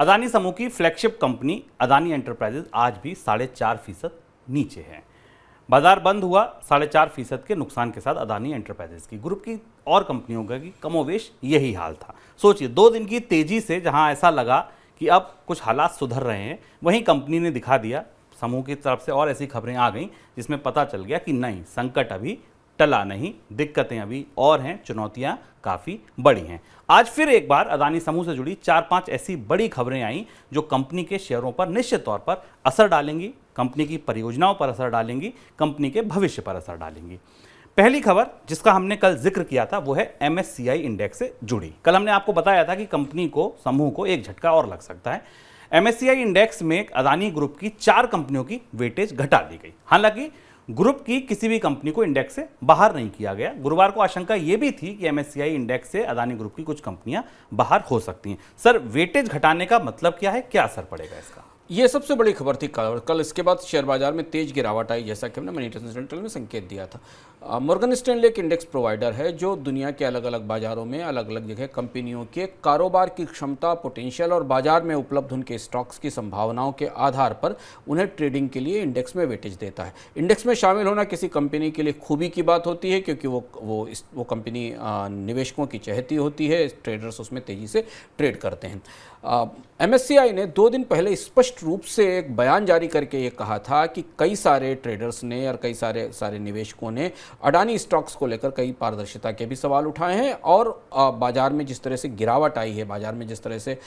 अदानी समूह की flagship company Adani enterprises आज भी 4.5% नीचे है। बाजार बंद हुआ 4.5% के नुकसान के साथ अदानी एंटरप्राइजेज की। ग्रुप की और कंपनियों का की कमोवेश यही हाल था। सोचिए 2 दिन की तेजी से जहां ऐसा लगा कि अब कुछ हालात सुधर रहे हैं, वहीं कंपनी ने दिखा दिया, समूह की तरफ से और ऐसी खबरें आ गईं जिसमें पता चल गया कि नहीं, संकट अभी टला नहीं, दिक्कतें अभी और हैं, चुनौतियां काफ़ी बड़ी हैं। आज फिर एक बार अदानी समूह से जुड़ी 4-5 ऐसी बड़ी खबरें आई जो कंपनी के शेयरों पर निश्चित तौर पर असर डालेंगी, कंपनी की परियोजनाओं पर असर डालेंगी, कंपनी के भविष्य पर असर डालेंगी। पहली खबर जिसका हमने कल जिक्र किया था वो है MSCI इंडेक्स से जुड़ी। कल हमने आपको बताया था कि कंपनी को, समूह को एक झटका और लग सकता है। MSCI इंडेक्स में अदानी ग्रुप की 4 कंपनियों की वेटेज घटा दी गई। हालांकि ग्रुप की किसी भी कंपनी को इंडेक्स से बाहर नहीं किया गया। गुरुवार को आशंका यह भी थी कि MSCI इंडेक्स से अदानी ग्रुप की कुछ कंपनियां बाहर हो सकती हैं। सर, वेटेज घटाने का मतलब क्या है, क्या असर पड़ेगा इसका? ये सबसे बड़ी खबर थी कल। इसके बाद शेयर बाजार में तेज गिरावट आई, जैसा कि हमने मनी सेंट्रल में संकेत दिया था। मॉर्गन स्टैनले एक इंडेक्स प्रोवाइडर है जो दुनिया के अलग अलग बाजारों में अलग अलग जगह कंपनियों के कारोबार की क्षमता, पोटेंशियल और बाजार में उपलब्ध उनके स्टॉक्स की संभावनाओं के आधार पर उन्हें ट्रेडिंग के लिए इंडेक्स में वेटेज देता है। इंडेक्स में शामिल होना किसी कंपनी के लिए खूबी की बात होती है, क्योंकि वो कंपनी निवेशकों की चहेती होती है, ट्रेडर्स उसमें तेज़ी से ट्रेड करते हैं। MSCI ने 2 दिन पहले स्पष्ट रूप से एक बयान जारी करके ये कहा था कि कई सारे ट्रेडर्स ने और कई सारे निवेशकों ने अडानी स्टॉक्स को लेकर कई पारदर्शिता के भी सवाल उठाए हैं, और बाजार में जिस तरह से गिरावट आई है, बाजार में जिस तरह से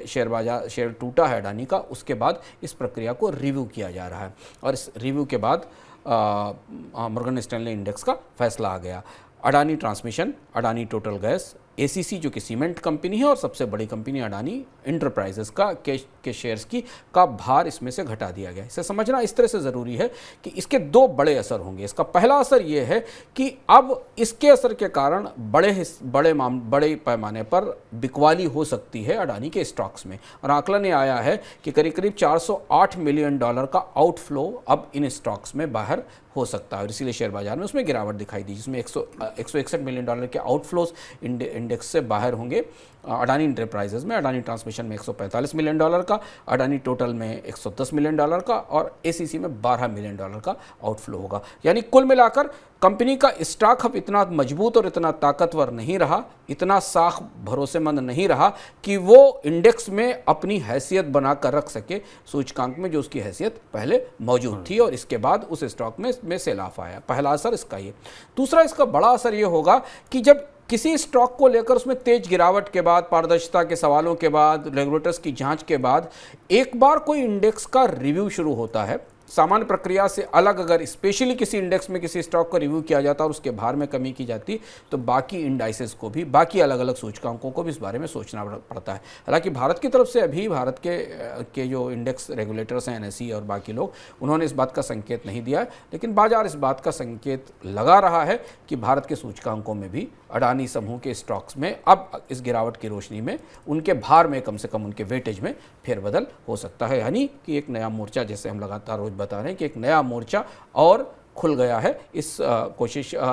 शेयर टूटा है अडानी का, उसके बाद इस प्रक्रिया को रिव्यू किया जा रहा है। और इस रिव्यू के बाद मॉर्गन स्टैनले इंडेक्स का फैसला आ गया। Adani transmission, Adani total gas, ACC जो कि सीमेंट कंपनी है, और सबसे बड़ी कंपनी अडानी एंटरप्राइजेस के शेयर्स का भार इसमें से घटा दिया गया। इसे समझना इस तरह से ज़रूरी है कि इसके 2 बड़े असर होंगे। इसका पहला असर ये है कि अब इसके असर के कारण बड़े पैमाने पर बिकवाली हो सकती है अडानी के स्टॉक्स में, और आंकलन ये आया है कि करीब करीब $408 मिलियन का आउटफ्लो अब इन स्टॉक्स में बाहर हो सकता है, और इसीलिए शेयर बाजार में उसमें गिरावट दिखाई दी, जिसमें $161 मिलियन के आउटफ्लोज इंडेक्स से बाहर होंगे। अडानी इंटरप्राइजेज में, अडानी ट्रांसमिशन में $145 मिलियन का, अडानी टोटल में $110 मिलियन का, और ACC में $12 मिलियन का आउटफ्लो होगा। यानी कुल मिलाकर कंपनी का स्टॉक अब इतना मजबूत और इतना ताकतवर नहीं रहा, इतना साख भरोसेमंद नहीं रहा कि वो इंडेक्स में अपनी हैसियत बनाकर रख सके, सूचकांक में जो उसकी हैसियत पहले मौजूद थी, और इसके बाद उस स्टॉक में सेल ऑफ आया। पहला असर इसका ये। दूसरा इसका बड़ा असर ये होगा कि जब किसी स्टॉक को लेकर उसमें तेज गिरावट के बाद, पारदर्शिता के सवालों के बाद, रेगुलेटर्स की जांच के बाद एक बार कोई इंडेक्स का रिव्यू शुरू होता है, सामान्य प्रक्रिया से अलग अगर स्पेशली किसी इंडेक्स में किसी स्टॉक का रिव्यू किया जाता और उसके भार में कमी की जाती, तो बाकी इंडाइसेस को भी, बाकी अलग अलग सूचकांकों को भी इस बारे में सोचना पड़ता है। हालांकि भारत की तरफ से अभी भारत के जो इंडेक्स रेगुलेटर्स हैं, NSE और बाकी लोग, उन्होंने इस बात का संकेत नहीं दिया है, लेकिन बाजार इस बात का संकेत लगा रहा है कि भारत के सूचकांकों में भी अडानी समूह के स्टॉक्स में अब इस गिरावट की रोशनी में उनके भार में, कम से कम उनके वेटेज में फेरबदल हो सकता है। यानी कि एक नया मोर्चा, जैसे हम लगातार रोज बता रहे हैं कि एक नया मोर्चा और खुल गया है इस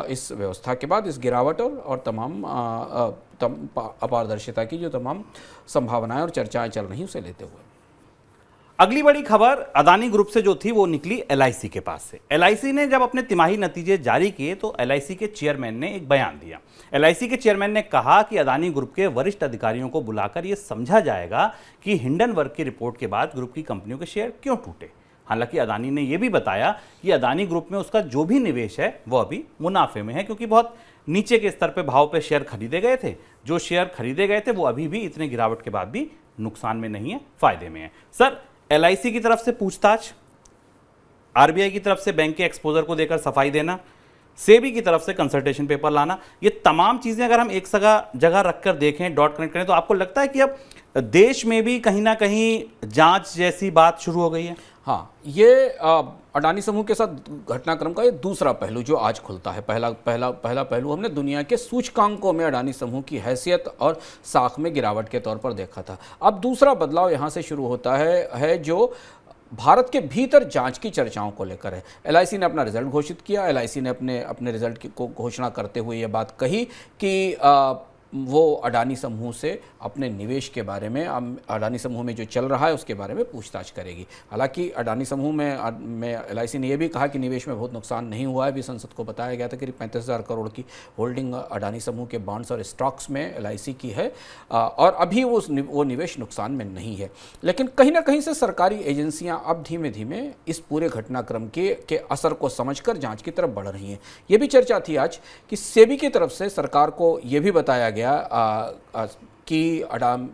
इस व्यवस्था के बाद, इस गिरावट और तमाम अपारदर्शिता की जो तमाम संभावनाएं और चर्चाएं चल रही उसे लेते हुए। अगली बड़ी खबर अदानी ग्रुप से जो थी वो निकली LIC के पास से। LIC ने जब अपने तिमाही नतीजे जारी किए तो LIC के चेयरमैन ने एक बयान दिया। LIC के चेयरमैन ने कहा कि अदानी ग्रुप के वरिष्ठ अधिकारियों को बुलाकर यह समझा जाएगा कि हिंडनबर्ग की रिपोर्ट के बाद ग्रुप की कंपनियों के शेयर क्यों टूटे। हालांकि अदानी ने यह भी बताया कि अदानी ग्रुप में उसका जो भी निवेश है वो अभी मुनाफे में है, क्योंकि बहुत नीचे के स्तर पे भाव पे शेयर खरीदे गए थे। जो शेयर खरीदे गए थे वो अभी भी इतने गिरावट के बाद भी नुकसान में नहीं है, फायदे में है। सर, LIC की तरफ से पूछताछ, RBI की तरफ से बैंक के एक्सपोजर को देकर सफाई देना, सेबी की तरफ से कंसल्टेशन पेपर लाना, ये तमाम चीजें अगर हम एक जगह रखकर देखें, डॉट कनेक्ट करें, तो आपको लगता है कि अब देश में भी कहीं ना कहीं जांच जैसी बात शुरू हो गई है? हाँ, ये अडानी समूह के साथ घटनाक्रम का ये दूसरा पहलू जो आज खुलता है। पहला पहलू हमने दुनिया के सूचकांकों में अडानी समूह की हैसियत और साख में गिरावट के तौर पर देखा था। अब दूसरा बदलाव यहाँ से शुरू होता है जो भारत के भीतर जांच की चर्चाओं को लेकर है। LIC ने अपना रिजल्ट घोषित किया। LIC ने अपने रिजल्ट को घोषणा करते हुए ये बात कही कि वो अडानी समूह से अपने निवेश के बारे में, अडानी समूह में जो चल रहा है उसके बारे में पूछताछ करेगी। हालांकि अडानी समूह में LIC ने यह भी कहा कि निवेश में बहुत नुकसान नहीं हुआ है। भी संसद को बताया गया था कि 35,000 करोड़ की होल्डिंग अडानी समूह के बॉन्ड्स और स्टॉक्स में LIC की है और अभी वो निवेश नुकसान में नहीं है। लेकिन कहीं ना कहीं से सरकारी एजेंसियां अब धीमे धीमे इस पूरे घटनाक्रम के असर को समझकर जांच की तरफ बढ़ रही हैं। ये भी चर्चा थी आज कि सेबी की तरफ से सरकार को ये भी बताया गया कि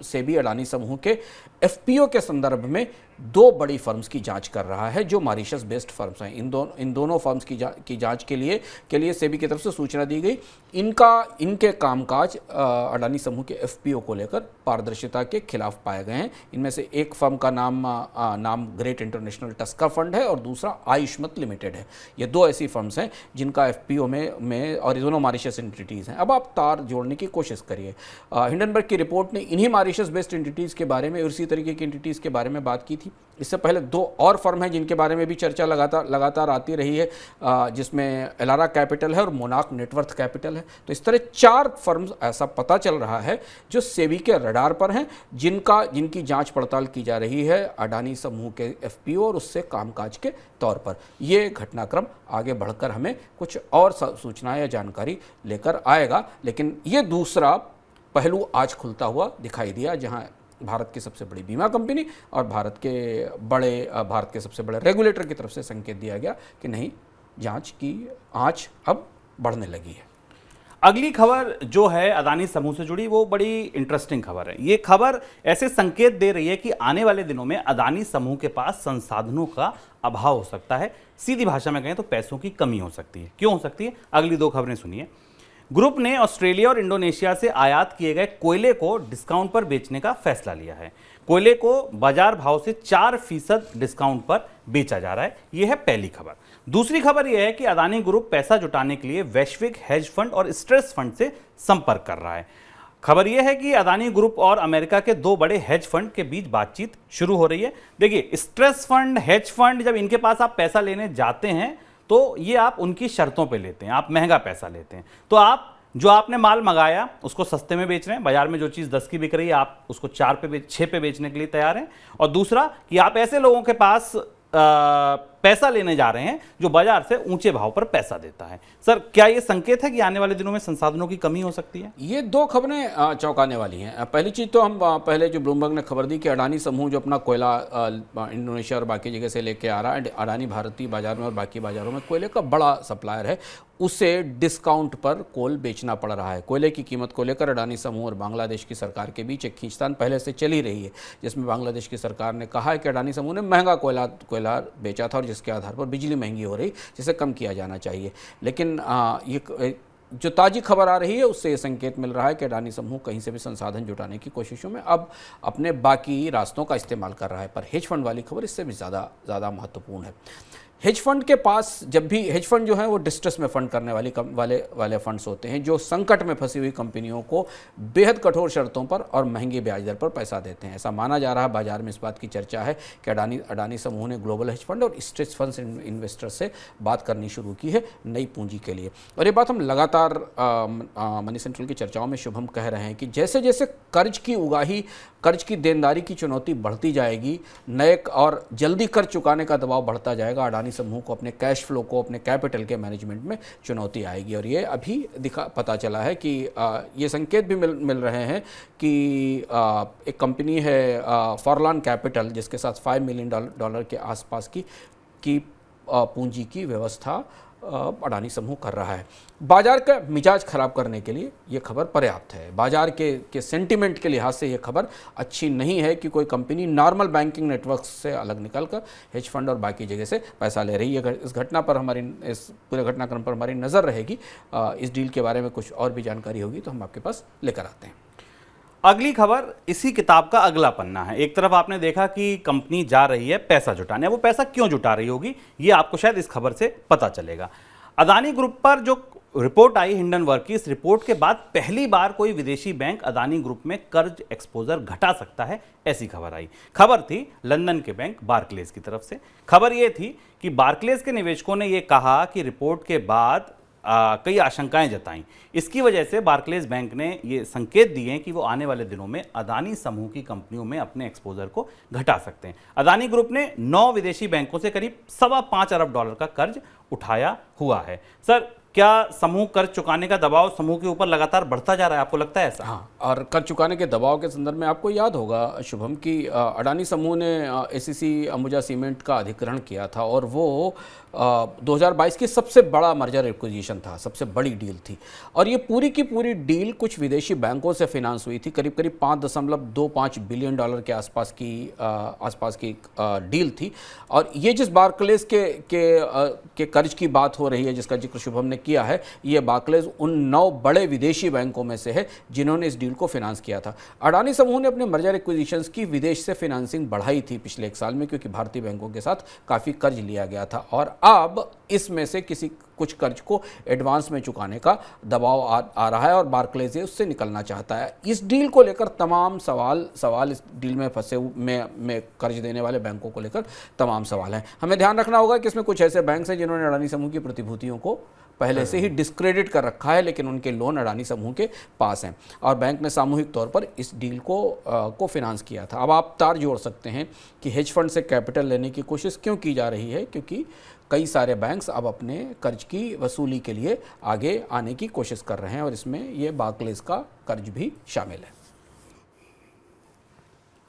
सेबी अडानी समूह के FPO के संदर्भ में 2 बड़ी फर्म्स की जांच कर रहा है जो मॉरिशस बेस्ड फर्म्स हैं। इन दोनों फर्म्स की जांच के लिए सेबी की तरफ से सूचना दी गई। इनके कामकाज अडानी समूह के FPO को लेकर पारदर्शिता के खिलाफ पाए गए हैं। इनमें से एक फर्म का नाम ग्रेट इंटरनेशनल टस्कर फंड है और दूसरा आयुष्मत लिमिटेड है। ये 2 ऐसी फर्म्स हैं जिनका FPO में और ये दोनों मॉरिशस एंटिटीज़ हैं। अब आप तार जोड़ने की कोशिश करिए। हिंडनबर्ग की रिपोर्ट ने इन्हीं मॉरिशस बेस्ड एंटिटीज़ के बारे में और इसी तरीके की एंटिटीज़ के बारे में बात की थी। इससे पहले 2 और फर्म हैं जिनके बारे में भी चर्चा लगातार आती रही है, जिसमें एलारा कैपिटल है और मोनाक नेटवर्थ कैपिटल है। तो इस तरह 4 फर्म्स ऐसा पता चल रहा है जो सेबी के रडार पर हैं, जिनकी जांच पड़ताल की जा रही है अडानी समूह के FPO और उससे कामकाज के तौर पर। ये घटनाक्रम आगे बढ़कर हमें कुछ और सूचना या जानकारी लेकर आएगा, लेकिन ये दूसरा पहलू आज खुलता हुआ दिखाई दिया, जहां भारत की सबसे बड़ी बीमा कंपनी और भारत के सबसे बड़े रेगुलेटर की तरफ से संकेत दिया गया कि नहीं, जांच की आंच अब बढ़ने लगी है। अगली खबर जो है अदानी समूह से जुड़ी, वो बड़ी इंटरेस्टिंग खबर है। ये खबर ऐसे संकेत दे रही है कि आने वाले दिनों में अदानी समूह के पास संसाधनों का अभाव हो सकता है। सीधी भाषा में कहें तो पैसों की कमी हो सकती है। क्यों हो सकती है? अगली 2 खबरें सुनिए। ग्रुप ने ऑस्ट्रेलिया और इंडोनेशिया से आयात किए गए कोयले को डिस्काउंट पर बेचने का फैसला लिया है। कोयले को बाजार भाव से 4% डिस्काउंट पर बेचा जा रहा है। यह है पहली खबर। दूसरी खबर यह है कि अदानी ग्रुप पैसा जुटाने के लिए वैश्विक हेज फंड और स्ट्रेस फंड से संपर्क कर रहा है। खबर यह है कि अदानी ग्रुप और अमेरिका के 2 बड़े हेज फंड के बीच बातचीत शुरू हो रही है। देखिए, स्ट्रेस फंड, हेज फंड, जब इनके पास आप पैसा लेने जाते हैं तो ये आप उनकी शर्तों पे लेते हैं, आप महंगा पैसा लेते हैं। तो आप जो आपने माल मंगाया उसको सस्ते में बेच रहे हैं। बाजार में जो चीज़ 10 की बिक रही है आप उसको 6 पे बेचने के लिए तैयार हैं। और दूसरा कि आप ऐसे लोगों के पास पैसा लेने जा रहे हैं जो बाजार से ऊंचे भाव पर पैसा देता है। सर, क्या ये संकेत है कि आने वाले दिनों में संसाधनों की कमी हो सकती है? ये 2 खबरें चौंकाने वाली हैं। पहली चीज़ तो हम पहले जो ब्लूमबर्ग ने खबर दी कि अडानी समूह जो अपना कोयला इंडोनेशिया और बाकी जगह से लेके आ रहा है, अडानी भारतीय बाजार में और बाकी बाजारों में कोयले का बड़ा सप्लायर है, उसे डिस्काउंट पर कोल बेचना पड़ रहा है। कोयले की कीमत को लेकर अडानी समूह और बांग्लादेश की सरकार के बीच एक खींचतान पहले से चली रही है, जिसमें बांग्लादेश की सरकार ने कहा है कि अडानी समूह ने महंगा कोयला बेचा था और जिसके आधार पर बिजली महंगी हो रही, जिसे कम किया जाना चाहिए। लेकिन ये जो ताज़ी खबर आ रही है उससे ये संकेत मिल रहा है कि अडानी समूह कहीं से भी संसाधन जुटाने की कोशिशों में अब अपने बाकी रास्तों का इस्तेमाल कर रहा है। पर हेज फंड वाली खबर इससे भी ज़्यादा महत्वपूर्ण है। हेज फंड के पास, जब भी हेज फंड जो है वो डिस्ट्रेस में फंड करने वाले फंड्स होते हैं जो संकट में फंसी हुई कंपनियों को बेहद कठोर शर्तों पर और महंगी ब्याज दर पर पैसा देते हैं। ऐसा माना जा रहा है, बाजार में इस बात की चर्चा है कि अडानी समूह ने ग्लोबल हेज फंड और स्ट्रेस फंड्स इन्वेस्टर से बात करनी शुरू की है नई पूंजी के लिए। और ये बात हम लगातार मनी सेंट्रल की चर्चाओं में शुभम कह रहे हैं कि जैसे जैसे कर्ज की देनदारी की चुनौती बढ़ती जाएगी, नए और जल्दी कर्ज चुकाने का दबाव बढ़ता जाएगा, अडानी समूह को अपने कैश फ्लो को, अपने कैपिटल के मैनेजमेंट में चुनौती आएगी। और ये अभी पता चला है कि ये संकेत भी मिल रहे हैं कि एक कंपनी है फॉरलॉन कैपिटल, जिसके साथ $5 मिलियन के आसपास की पूंजी की व्यवस्था अडानी समूह कर रहा है। बाजार का मिजाज खराब करने के लिए ये खबर पर्याप्त है। बाजार के सेंटीमेंट के लिहाज से ये खबर अच्छी नहीं है कि कोई कंपनी नॉर्मल बैंकिंग नेटवर्क से अलग निकलकर हेज फंड और बाकी जगह से पैसा ले रही है। इस पूरे घटनाक्रम पर हमारी नज़र रहेगी। इस डील के बारे में कुछ और भी जानकारी होगी तो हम आपके पास लेकर आते हैं। अगली खबर इसी किताब का अगला पन्ना है। एक तरफ आपने देखा कि कंपनी जा रही है पैसा जुटाने, वो पैसा क्यों जुटा रही होगी ये आपको शायद इस खबर से पता चलेगा। अदानी ग्रुप पर जो रिपोर्ट आई हिंडनबर्ग की, इस रिपोर्ट के बाद पहली बार कोई विदेशी बैंक अदानी ग्रुप में कर्ज एक्सपोजर घटा सकता है, ऐसी खबर आई। खबर थी लंदन के बैंक बार्कलेज की तरफ से। खबर यह थी कि बार्कलेज के निवेशकों ने यह कहा कि रिपोर्ट के बाद कई आशंकाएं जताईं। इसकी वजह से बार्कलेज बैंक ने ये संकेत दिए हैं कि वो आने वाले दिनों में अदानी समूह की कंपनियों में अपने एक्सपोजर को घटा सकते हैं। अदानी ग्रुप ने 9 विदेशी बैंकों से करीब $5.25 अरब का कर्ज उठाया हुआ है। सर, क्या समूह कर्ज चुकाने का दबाव समूह के ऊपर लगातार बढ़ता जा रहा है, आपको लगता है ऐसा? हाँ, और कर्ज चुकाने के दबाव के संदर्भ में आपको याद होगा शुभम कि अडानी समूह ने एसीसी अंबुजा सीमेंट का अधिग्रहण किया था और वो 2022 की सबसे बड़ा मर्जर एक्विजिशन था, सबसे बड़ी डील थी। और ये पूरी की पूरी डील कुछ विदेशी बैंकों से फाइनेंस हुई थी, करीब करीब $5.25 बिलियन के आसपास की डील थी। और ये जिस बार्कलेज के कर्ज की बात हो रही है, जिसका जिक्र शुभम ने किया है, ये बार्कलेज उन 9 बड़े विदेशी बैंकों में से है जिन्होंने इस डील को फाइनेंस किया था। अडानी समूह ने अपने मर्जर एक्विजिशंस की विदेश से फाइनेंसिंग बढ़ाई थी पिछले 1 साल में, क्योंकि भारतीय बैंकों के साथ काफ़ी कर्ज लिया गया था और अब इसमें से कुछ कर्ज को एडवांस में चुकाने का दबाव आ रहा है और बार्कलेज उससे निकलना चाहता है। इस डील को लेकर तमाम सवाल इस डील में फंसे में कर्ज देने वाले बैंकों को लेकर तमाम सवाल हैं। हमें ध्यान रखना होगा कि इसमें कुछ ऐसे बैंक हैं जिन्होंने अडानी समूह की प्रतिभूतियों को पहले से ही डिस्क्रेडिट कर रखा है, लेकिन उनके लोन अडानी समूह के पास हैं और बैंक ने सामूहिक तौर पर इस डील को फाइनेंस किया था। अब आप तार जोड़ सकते हैं कि हेज फंड से कैपिटल लेने की कोशिश क्यों की जा रही है, क्योंकि कई सारे बैंक्स अब अपने कर्ज की वसूली के लिए आगे आने की कोशिश कर रहे हैं और इसमें ये बार्कलेज का कर्ज भी शामिल है।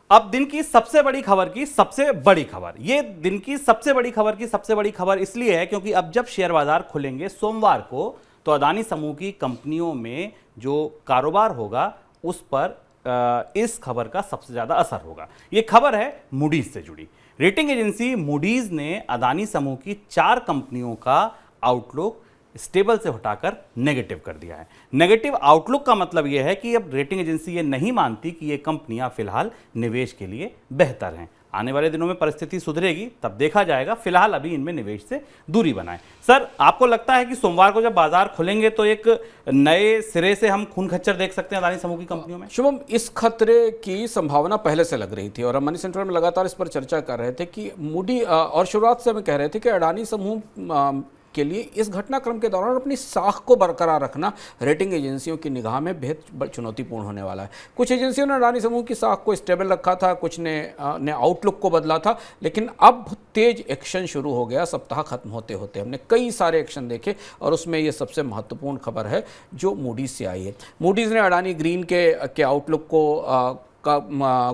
अब दिन की सबसे बड़ी खबर की सबसे बड़ी खबर, ये दिन की सबसे बड़ी खबर की सबसे बड़ी खबर इसलिए है क्योंकि अब जब शेयर बाजार खुलेंगे सोमवार को, तो अदानी समूह की कंपनियों में जो कारोबार होगा उस पर इस खबर का सबसे ज्यादा असर होगा। ये खबर है मूडीज से जुड़ी। रेटिंग एजेंसी मूडीज ने अदानी समूह की 4 कंपनियों का आउटलुक स्टेबल से हटाकर नेगेटिव कर दिया है। नेगेटिव आउटलुक का मतलब यह है कि अब रेटिंग एजेंसी ये नहीं मानती कि ये कंपनियां फिलहाल निवेश के लिए बेहतर हैं। आने वाले दिनों में परिस्थिति सुधरेगी तब देखा जाएगा, फिलहाल अभी इनमें निवेश से दूरी बनाएं। सर, आपको लगता है कि सोमवार को जब बाजार खुलेंगे तो एक नए सिरे से हम खून खच्चर देख सकते हैं अदानी समूह की कंपनियों में? शुभम, इस खतरे की संभावना पहले से लग रही थी और हम मनी सेंट्रल में लगातार इस पर चर्चा कर रहे थे कि मूडी और शुरुआत से हम कह रहे थे कि अडानी समूह के लिए इस घटनाक्रम के दौरान अपनी साख को बरकरार रखना रेटिंग एजेंसियों की निगाह में बेहद चुनौतीपूर्ण होने वाला है। कुछ एजेंसियों ने अडानी समूह की साख को स्टेबल रखा था, कुछ ने आउटलुक को बदला था, लेकिन अब तेज एक्शन शुरू हो गया। सप्ताह खत्म होते होते हमने कई सारे एक्शन देखे और उसमें ये सबसे महत्वपूर्ण खबर है जो मूडीज से आई है। मूडीज ने अडानी ग्रीन के आउटलुक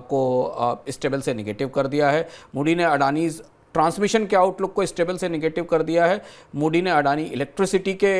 को स्टेबल से निगेटिव कर दिया है। मूडी ने अडानीज ट्रांसमिशन के आउटलुक को स्टेबल से नेगेटिव कर दिया है। मूडी ने अडानी इलेक्ट्रिसिटी के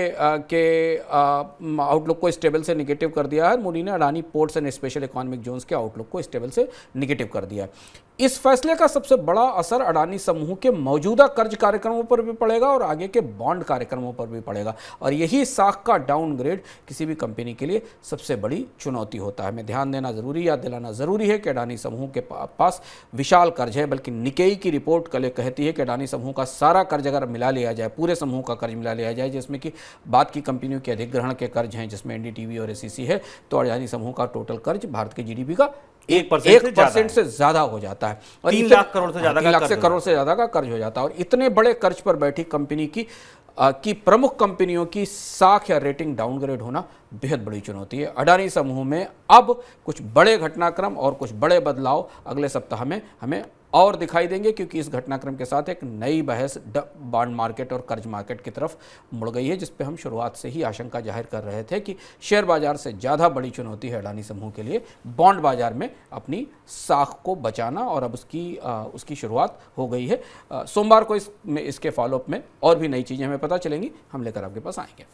आउटलुक को स्टेबल से नेगेटिव कर दिया है। मूडी ने Adani ports and special economic zones के आउटलुक को स्टेबल से नेगेटिव कर दिया है। इस फैसले का सबसे बड़ा असर अडानी समूह के मौजूदा कर्ज कार्यक्रमों पर भी पड़ेगा और आगे के बॉन्ड कार्यक्रमों पर भी पड़ेगा और यही साख का डाउनग्रेड किसी भी कंपनी के लिए सबसे बड़ी चुनौती होता है। हमें ध्यान देना जरूरी, याद दिलाना जरूरी है कि अडानी समूह के पास विशाल कर्ज है, बल्कि निकेई की रिपोर्ट कल कहती है कि अडानी समूह का सारा कर्ज अगर मिला लिया जाए, पूरे समूह का कर्ज मिला लिया जाए, जिसमें कि बात की कंपनियों के अधिग्रहण के कर्ज हैं, जिसमें एनडीटीवी और एसीसी है, तो अडानी समूह का टोटल कर्ज भारत के जीडीपी का 1% से ज्यादा हो जाता है और 3 लाख करोड़ से ज्यादा 3 लाख करोड़ से ज्यादा का कर्ज हो जाता है। और इतने बड़े कर्ज पर बैठी कंपनी की प्रमुख कंपनियों की साख या रेटिंग डाउनग्रेड होना बेहद बड़ी चुनौती है। अडानी समूह में अब कुछ बड़े घटनाक्रम और कुछ बड़े बदलाव अगले सप्ताह में हमें और दिखाई देंगे, क्योंकि इस घटनाक्रम के साथ एक नई बहस बॉन्ड मार्केट और कर्ज मार्केट की तरफ मुड़ गई है, जिस पे हम शुरुआत से ही आशंका जाहिर कर रहे थे कि शेयर बाजार से ज़्यादा बड़ी चुनौती है अडानी समूह के लिए बॉन्ड बाजार में अपनी साख को बचाना, और अब उसकी शुरुआत हो गई है। सोमवार को इसके फॉलोअप में और भी नई चीज़ें हमें पता चलेंगी, हम लेकर आपके पास आएंगे।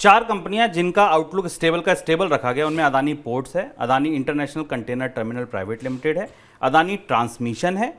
4 कंपनियां जिनका आउटलुक स्टेबल रखा गया, उनमें अदानी पोर्ट्स है, Adani international container terminal private limited है, अदानी ट्रांसमिशन है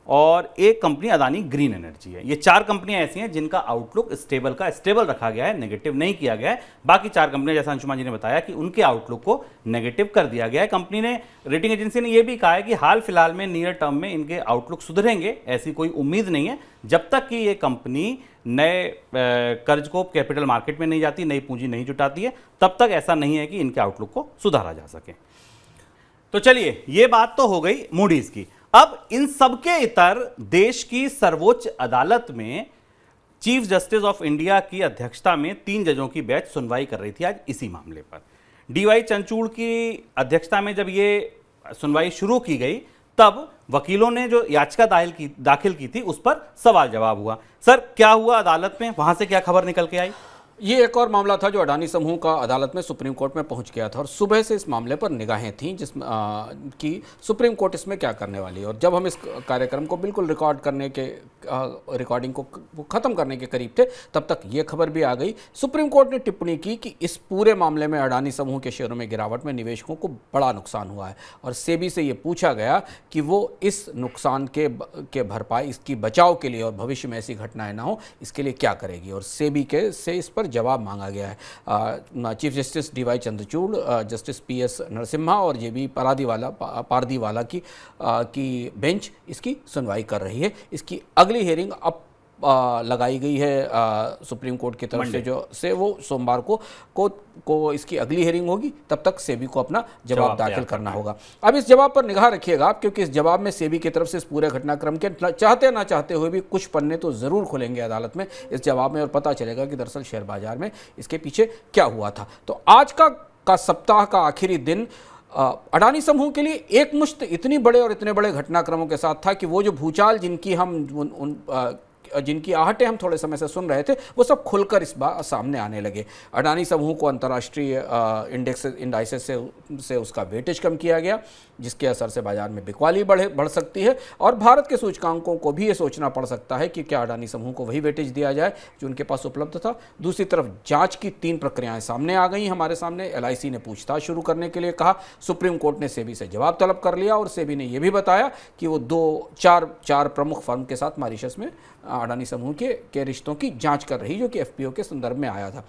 और एक कंपनी अदानी ग्रीन एनर्जी है। ये 4 कंपनियां ऐसी हैं जिनका आउटलुक स्टेबल रखा गया है, नेगेटिव नहीं किया गया है। बाकी 4 कंपनियां, जैसा अंशुमान जी ने बताया, कि उनके आउटलुक को नेगेटिव कर दिया गया है। कंपनी ने, रेटिंग एजेंसी ने यह भी कहा है कि हाल फिलहाल में नियर टर्म में इनके आउटलुक सुधरेंगे, ऐसी कोई उम्मीद नहीं है जब तक कि ये कंपनी नए कर्ज को कैपिटल मार्केट में नहीं जाती, नई पूंजी नहीं जुटाती है, तब तक ऐसा नहीं है कि इनके आउटलुक को सुधारा जा सके। तो चलिए, ये बात तो हो गई मूडीज की। अब इन सबके इतर देश की सर्वोच्च अदालत में चीफ जस्टिस ऑफ इंडिया की अध्यक्षता में 3 जजों की बेंच सुनवाई कर रही थी आज इसी मामले पर। डीवाई चंद्रचूड़ की अध्यक्षता में जब ये सुनवाई शुरू की गई तब वकीलों ने जो याचिका दाखिल की थी उस पर सवाल जवाब हुआ। सर, क्या हुआ अदालत में, वहां से क्या खबर निकल के आई? ये एक और मामला था जो अडानी समूह का अदालत में सुप्रीम कोर्ट में पहुंच गया था और सुबह से इस मामले पर निगाहें थीं जिसमें कि सुप्रीम कोर्ट इसमें क्या करने वाली है। और जब हम इस कार्यक्रम को बिल्कुल रिकॉर्डिंग को ख़त्म करने के करीब थे तब तक ये खबर भी आ गई। सुप्रीम कोर्ट ने टिप्पणी की कि इस पूरे मामले में अडानी समूह के शेयरों में गिरावट में निवेशकों को बड़ा नुकसान हुआ है और सेबी से ये पूछा गया कि वो इस नुकसान के भरपाई, इसकी बचाव के लिए और भविष्य में ऐसी घटनाएं ना हो इसके लिए क्या करेगी। और सेबी से इस पर जवाब मांगा गया है। Chief justice DY Chandrachud, justice PS Narasimha और जेबी पारदीवाला की बेंच इसकी सुनवाई कर रही है। इसकी अगली हियरिंग अब लगाई गई है सुप्रीम कोर्ट की तरफ से वो सोमवार को इसकी अगली हियरिंग होगी। तब तक सेबी को अपना जवाब दाखिल करना होगा। अब इस जवाब पर निगाह रखिएगा आप, क्योंकि इस जवाब में सेबी की तरफ से इस पूरे घटनाक्रम के चाहते ना चाहते हुए भी कुछ पन्ने तो जरूर खुलेंगे अदालत में इस जवाब में और पता चलेगा कि दरअसल शेयर बाजार में इसके पीछे क्या हुआ था। तो आज का सप्ताह का आखिरी दिन अडानी समूह के लिए एक मुश्त इतनी बड़े और इतने बड़े घटनाक्रमों के साथ था कि वो जो भूचाल जिनकी आहटें हम थोड़े समय से सुन रहे थे वो सब खुलकर इस बार सामने आने लगे। अडानी समूह को अंतर्राष्ट्रीय इंडाइसेस से उसका वेटेज कम किया गया जिसके असर से बाजार में बिकवाली बढ़ सकती है और भारत के सूचकांकों को भी ये सोचना पड़ सकता है कि क्या अडानी समूह को वही वेटेज दिया जाए जो उनके पास उपलब्ध था। दूसरी तरफ जांच की 3 प्रक्रियाएं सामने आ गई हमारे सामने। एलआईसी ने पूछताछ शुरू करने के लिए कहा, सुप्रीम कोर्ट ने सेबी से जवाब तलब कर लिया और सेबी ने यह भी बताया कि वो चार प्रमुख फर्म के साथ मॉरिशस में अडानी समूह के रिश्तों की जांच कर रही जो कि एफपीओ के संदर्भ में आया था।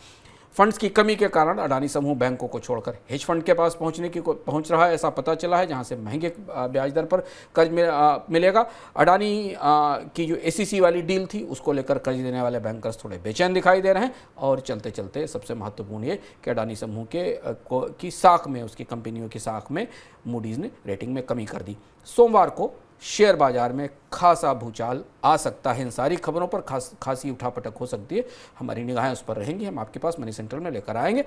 फंड्स की कमी के कारण अडानी समूह बैंकों को छोड़कर हेज फंड के पास पहुंच रहा है, ऐसा पता चला है, जहां से महंगे ब्याज दर पर कर्ज मिलेगा। अडानी की जो एसीसी वाली डील थी उसको लेकर कर्ज देने वाले बैंकर्स थोड़े बेचैन दिखाई दे रहे हैं। और चलते चलते सबसे महत्वपूर्ण ये कि अडानी समूह की साख में, उसकी कंपनियों की साख में मूडीज़ ने रेटिंग में कमी कर दी। सोमवार को शेयर बाजार में खासा भूचाल आ सकता है। इन सारी खबरों पर खासी उठापटक हो सकती है। हमारी निगाहें उस पर रहेंगी। हम आपके पास मनी सेंट्रल में लेकर आएंगे।